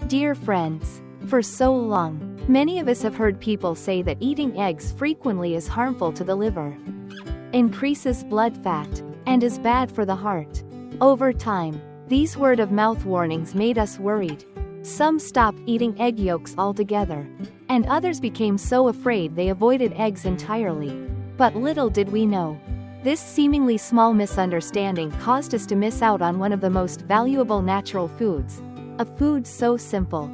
Dear friends, for so long, many of us have heard people say that eating eggs frequently is harmful to the liver, increases blood fat, and is bad for the heart. Over time, these word-of-mouth warnings made us worried. Some stopped eating egg yolks altogether, and others became so afraid they avoided eggs entirely. But little did we know, this seemingly small misunderstanding caused us to miss out on one of the most valuable natural foods, a food so simple,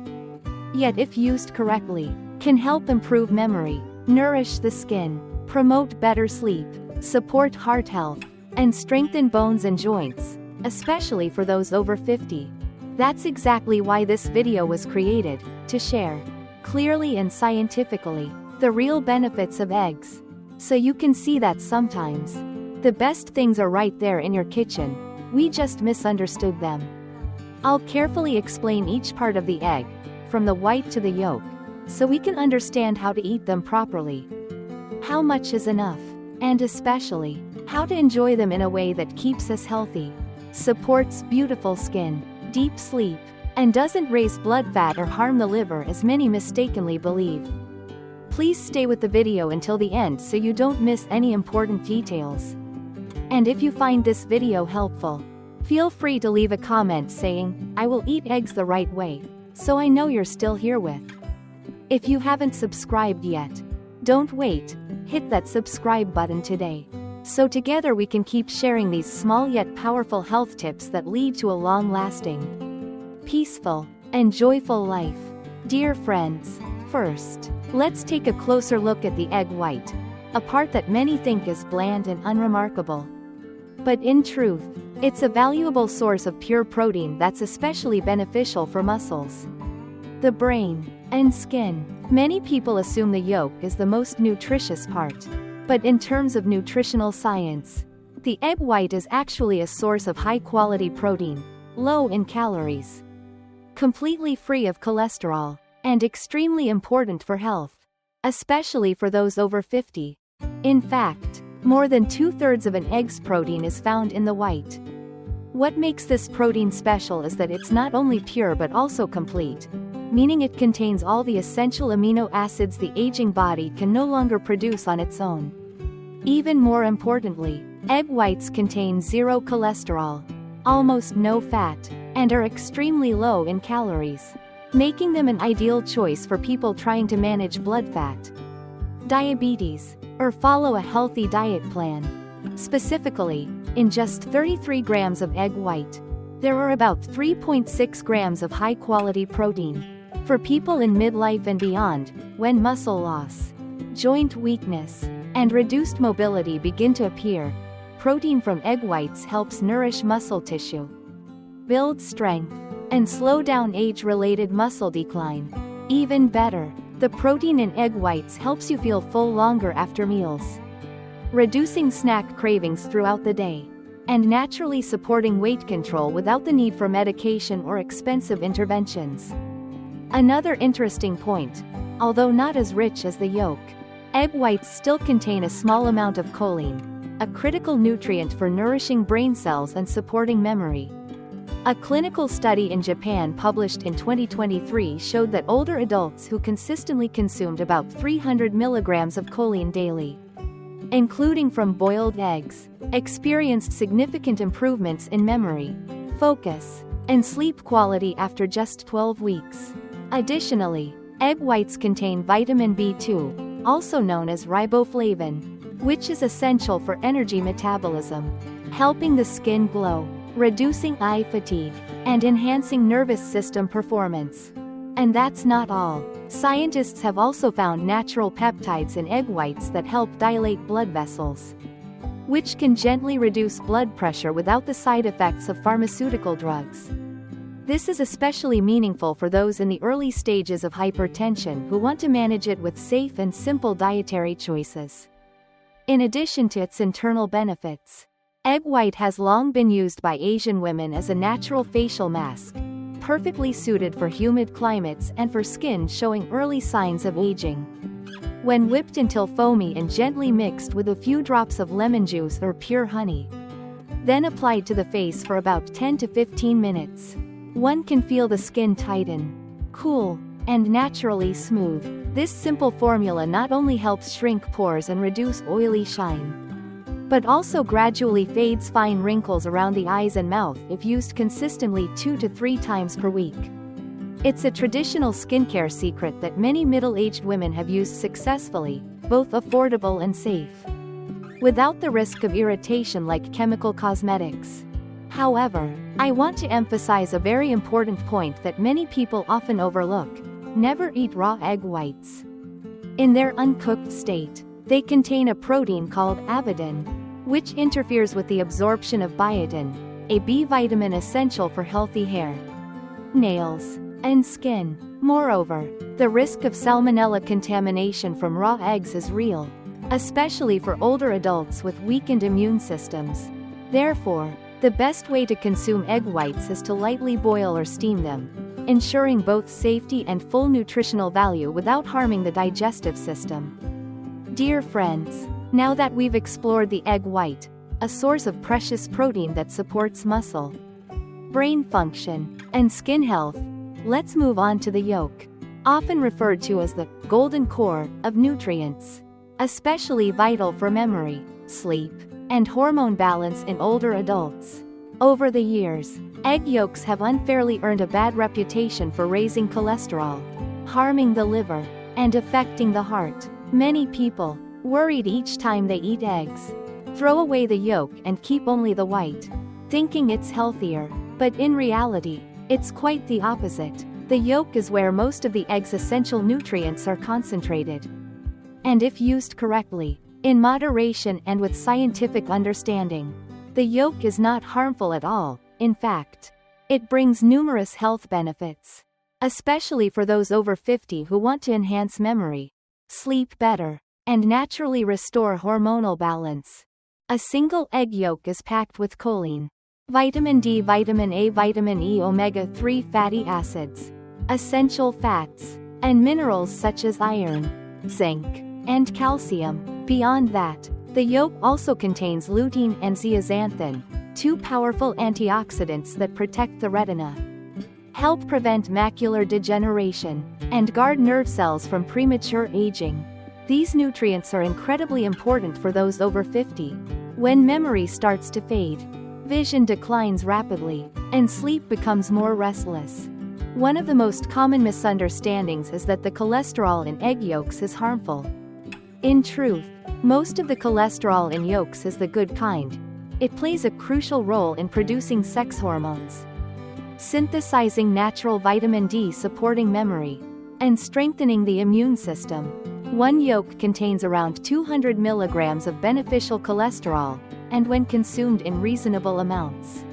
yet if used correctly, can help improve memory, nourish the skin, promote better sleep, support heart health, and strengthen bones and joints, especially for those over 50. That's exactly why this video was created, to share, clearly and scientifically, the real benefits of eggs. So you can see that sometimes, the best things are right there in your kitchen, we just misunderstood them. I'll carefully explain each part of the egg, from the white to the yolk, so we can understand how to eat them properly. How much is enough, and especially, how to enjoy them in a way that keeps us healthy, supports beautiful skin, deep sleep, and doesn't raise blood fat or harm the liver as many mistakenly believe. Please stay with the video until the end so you don't miss any important details. And if you find this video helpful, feel free to leave a comment saying, "I will eat eggs the right way," so I know you're still here with. If you haven't subscribed yet, don't wait, hit that subscribe button today, so together we can keep sharing these small yet powerful health tips that lead to a long-lasting, peaceful, and joyful life. Dear friends, first, let's take a closer look at the egg white, a part that many think is bland and unremarkable. But in truth, it's a valuable source of pure protein that's especially beneficial for muscles, the brain, and skin. Many people assume the yolk is the most nutritious part. But in terms of nutritional science, the egg white is actually a source of high-quality protein, low in calories, completely free of cholesterol, and extremely important for health, especially for those over 50. In fact, more than 2/3 of an egg's protein is found in the white. What makes this protein special is that it's not only pure but also complete, meaning it contains all the essential amino acids the aging body can no longer produce on its own. Even more importantly, egg whites contain zero cholesterol, almost no fat, and are extremely low in calories, making them an ideal choice for people trying to manage blood fat, diabetes, or follow a healthy diet plan. Specifically, in just 33 grams of egg white, there are about 3.6 grams of high-quality protein. For people in midlife and beyond, when muscle loss, joint weakness, and reduced mobility begin to appear, protein from egg whites helps nourish muscle tissue, build strength, and slow down age-related muscle decline. Even better, the protein in egg whites helps you feel full longer after meals, reducing snack cravings throughout the day, and naturally supporting weight control without the need for medication or expensive interventions. Another interesting point, although not as rich as the yolk, egg whites still contain a small amount of choline, a critical nutrient for nourishing brain cells and supporting memory. A clinical study in Japan published in 2023 showed that older adults who consistently consumed about 300 milligrams of choline daily, including from boiled eggs, experienced significant improvements in memory, focus, and sleep quality after just 12 weeks. Additionally, egg whites contain vitamin B2, also known as riboflavin, which is essential for energy metabolism, helping the skin glow, reducing eye fatigue, and enhancing nervous system performance. And that's not all. Scientists have also found natural peptides in egg whites that help dilate blood vessels, which can gently reduce blood pressure without the side effects of pharmaceutical drugs. This is especially meaningful for those in the early stages of hypertension who want to manage it with safe and simple dietary choices. In addition to its internal benefits, egg white has long been used by Asian women as a natural facial mask, perfectly suited for humid climates and for skin showing early signs of aging. When whipped until foamy and gently mixed with a few drops of lemon juice or pure honey, then applied to the face for about 10 to 15 minutes, one can feel the skin tighten, cool, and naturally smooth. This simple formula not only helps shrink pores and reduce oily shine, but also gradually fades fine wrinkles around the eyes and mouth if used consistently 2 to 3 times per week. It's a traditional skincare secret that many middle-aged women have used successfully, both affordable and safe, without the risk of irritation like chemical cosmetics. However, I want to emphasize a very important point that many people often overlook: never eat raw egg whites. In their uncooked state, they contain a protein called abidin, which interferes with the absorption of biotin, a B vitamin essential for healthy hair, nails, and skin. Moreover, the risk of salmonella contamination from raw eggs is real, especially for older adults with weakened immune systems. Therefore, the best way to consume egg whites is to lightly boil or steam them, ensuring both safety and full nutritional value without harming the digestive system. Dear friends, now that we've explored the egg white, a source of precious protein that supports muscle, brain function, and skin health, let's move on to the yolk, often referred to as the golden core of nutrients, especially vital for memory, sleep, and hormone balance in older adults. Over the years, egg yolks have unfairly earned a bad reputation for raising cholesterol, harming the liver, and affecting the heart. Many people, worried each time they eat eggs, throw away the yolk and keep only the white, thinking it's healthier, but in reality, it's quite the opposite. The yolk is where most of the egg's essential nutrients are concentrated. And if used correctly, in moderation and with scientific understanding, the yolk is not harmful at all. In fact, it brings numerous health benefits, especially for those over 50 who want to enhance memory, sleep better, and naturally restore hormonal balance. A single egg yolk is packed with choline, vitamin D, vitamin A, vitamin E, omega-3 fatty acids, essential fats, and minerals such as iron, zinc, and calcium. Beyond that, the yolk also contains lutein and zeaxanthin, 2 powerful antioxidants that protect the retina, help prevent macular degeneration, and guard nerve cells from premature aging. These nutrients are incredibly important for those over 50. When memory starts to fade, vision declines rapidly, and sleep becomes more restless. One of the most common misunderstandings is that the cholesterol in egg yolks is harmful. In truth, most of the cholesterol in yolks is the good kind. It plays a crucial role in producing sex hormones, synthesizing natural vitamin D, supporting memory, and strengthening the immune system. One yolk contains around 200 milligrams of beneficial cholesterol, and when consumed in reasonable amounts,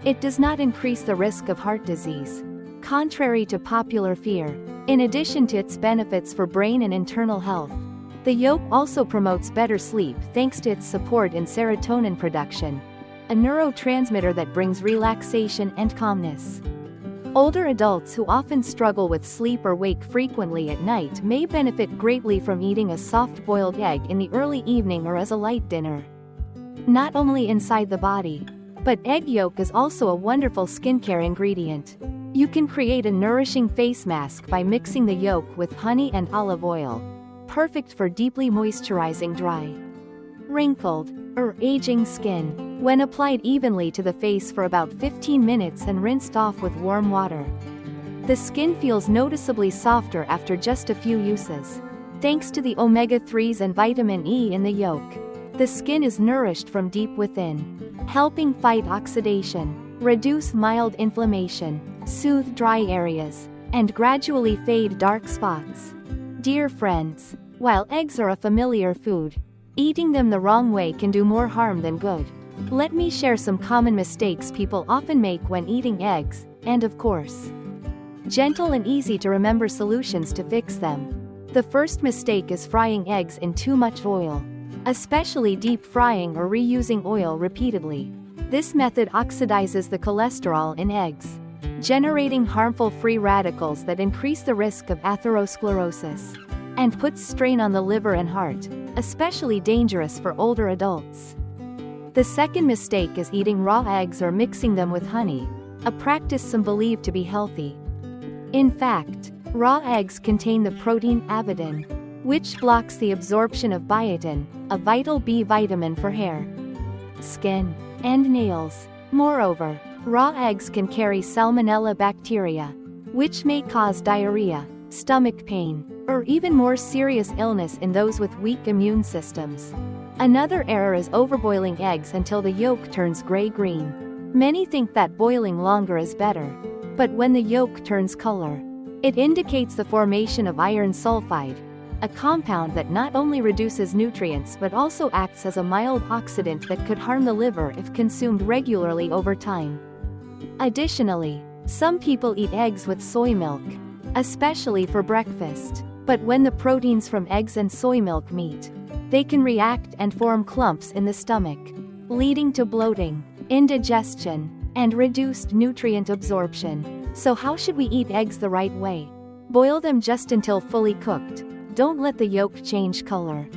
it does not increase the risk of heart disease, contrary to popular fear. In addition to its benefits for brain and internal health, the yolk also promotes better sleep thanks to its support in serotonin production, a neurotransmitter that brings relaxation and calmness. Older adults who often struggle with sleep or wake frequently at night may benefit greatly from eating a soft-boiled egg in the early evening or as a light dinner. Not only inside the body, but egg yolk is also a wonderful skincare ingredient. You can create a nourishing face mask by mixing the yolk with honey and olive oil, perfect for deeply moisturizing dry, wrinkled, or aging skin. When applied evenly to the face for about 15 minutes and rinsed off with warm water, the skin feels noticeably softer after just a few uses. Thanks to the omega-3s and vitamin E in the yolk, the skin is nourished from deep within, helping fight oxidation, reduce mild inflammation, soothe dry areas, and gradually fade dark spots. Dear friends, while eggs are a familiar food, eating them the wrong way can do more harm than good. Let me share some common mistakes people often make when eating eggs, and of course, gentle and easy to remember solutions to fix them. The first mistake is frying eggs in too much oil, especially deep frying or reusing oil repeatedly. This method oxidizes the cholesterol in eggs, generating harmful free radicals that increase the risk of atherosclerosis, and puts strain on the liver and heart, especially dangerous for older adults. The second mistake is eating raw eggs or mixing them with honey, a practice some believe to be healthy. In fact, raw eggs contain the protein avidin, which blocks the absorption of biotin, a vital B vitamin for hair, skin, and nails. Moreover, raw eggs can carry salmonella bacteria, which may cause diarrhea, stomach pain, or even more serious illness in those with weak immune systems. Another error is overboiling eggs until the yolk turns gray-green. Many think that boiling longer is better. But when the yolk turns color, it indicates the formation of iron sulfide, a compound that not only reduces nutrients but also acts as a mild oxidant that could harm the liver if consumed regularly over time. Additionally, some people eat eggs with soy milk, especially for breakfast. But when the proteins from eggs and soy milk meet, they can react and form clumps in the stomach, leading to bloating, indigestion, and reduced nutrient absorption. So how should we eat eggs the right way? Boil them just until fully cooked. Don't let the yolk change color.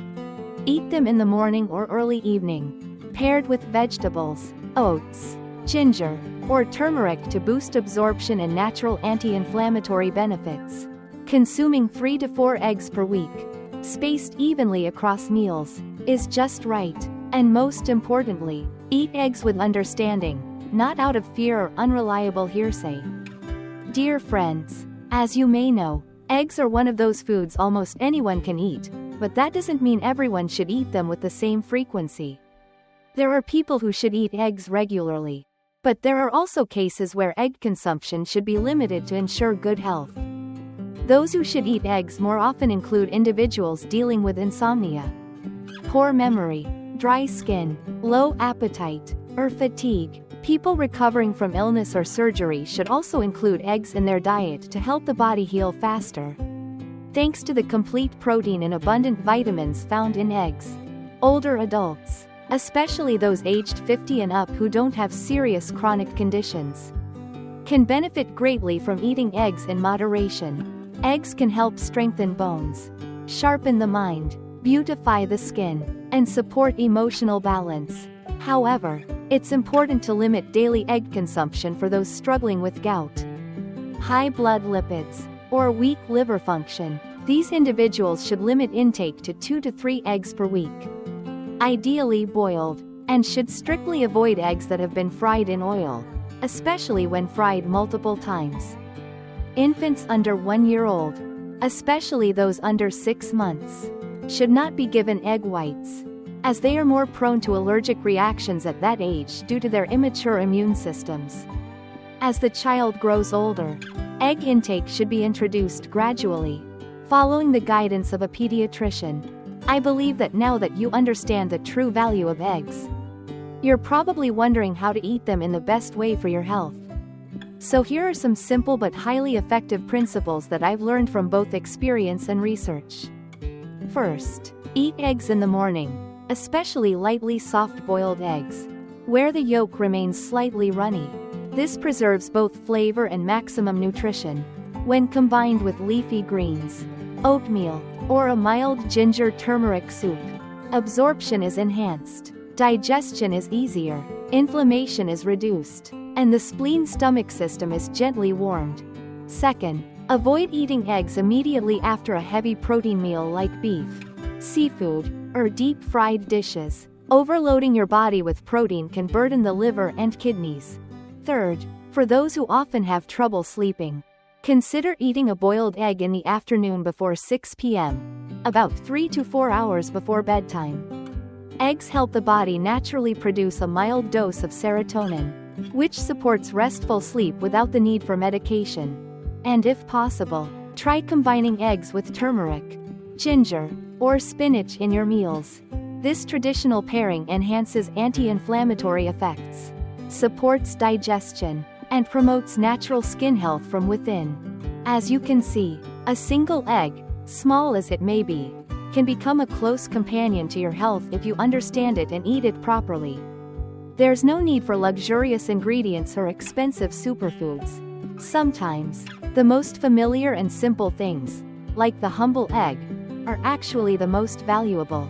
Eat them in the morning or early evening, paired with vegetables, oats, ginger, or turmeric to boost absorption and natural anti-inflammatory benefits. Consuming 3 to 4 eggs per week, spaced evenly across meals, is just right. And most importantly, eat eggs with understanding, not out of fear or unreliable hearsay. Dear friends, as you may know, eggs are one of those foods almost anyone can eat, but that doesn't mean everyone should eat them with the same frequency. There are people who should eat eggs regularly, but there are also cases where egg consumption should be limited to ensure good health. Those who should eat eggs more often include individuals dealing with insomnia, poor memory, dry skin, low appetite, or fatigue. People recovering from illness or surgery should also include eggs in their diet to help the body heal faster, thanks to the complete protein and abundant vitamins found in eggs. Older adults, especially those aged 50 and up who don't have serious chronic conditions, can benefit greatly from eating eggs in moderation. Eggs can help strengthen bones, sharpen the mind, beautify the skin, and support emotional balance. However, it's important to limit daily egg consumption for those struggling with gout, high blood lipids, or weak liver function. These individuals should limit intake to 2 to 3 eggs per week, ideally boiled, and should strictly avoid eggs that have been fried in oil, especially when fried multiple times. Infants under 1 year old, especially those under 6 months, should not be given egg whites, as they are more prone to allergic reactions at that age due to their immature immune systems. As the child grows older, egg intake should be introduced gradually, following the guidance of a pediatrician. I believe that now that you understand the true value of eggs, you're probably wondering how to eat them in the best way for your health. So here are some simple but highly effective principles that I've learned from both experience and research. First, eat eggs in the morning, especially lightly soft-boiled eggs, where the yolk remains slightly runny. This preserves both flavor and maximum nutrition. When combined with leafy greens, oatmeal, or a mild ginger turmeric soup, absorption is enhanced, digestion is easier, inflammation is reduced, and the spleen-stomach system is gently warmed. Second, avoid eating eggs immediately after a heavy protein meal like beef, seafood, or deep-fried dishes. Overloading your body with protein can burden the liver and kidneys. Third, for those who often have trouble sleeping, consider eating a boiled egg in the afternoon before 6 p.m., about 3 to 4 hours before bedtime. Eggs help the body naturally produce a mild dose of serotonin, which supports restful sleep without the need for medication. And if possible, try combining eggs with turmeric, ginger, or spinach in your meals. This traditional pairing enhances anti-inflammatory effects, supports digestion, and promotes natural skin health from within. As you can see, a single egg, small as it may be, can become a close companion to your health if you understand it and eat it properly. There's no need for luxurious ingredients or expensive superfoods. Sometimes, the most familiar and simple things, like the humble egg, are actually the most valuable.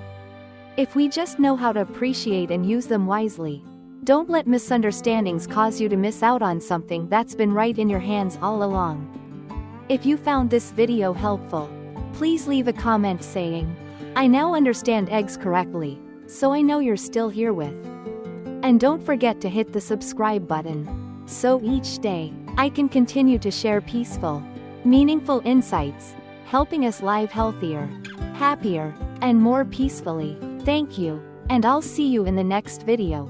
If we just know how to appreciate and use them wisely, don't let misunderstandings cause you to miss out on something that's been right in your hands all along. If you found this video helpful, please leave a comment saying, "I now understand eggs correctly," so I know you're still here with. And don't forget to hit the subscribe button, so each day, I can continue to share peaceful, meaningful insights, helping us live healthier, happier, and more peacefully. Thank you, and I'll see you in the next video.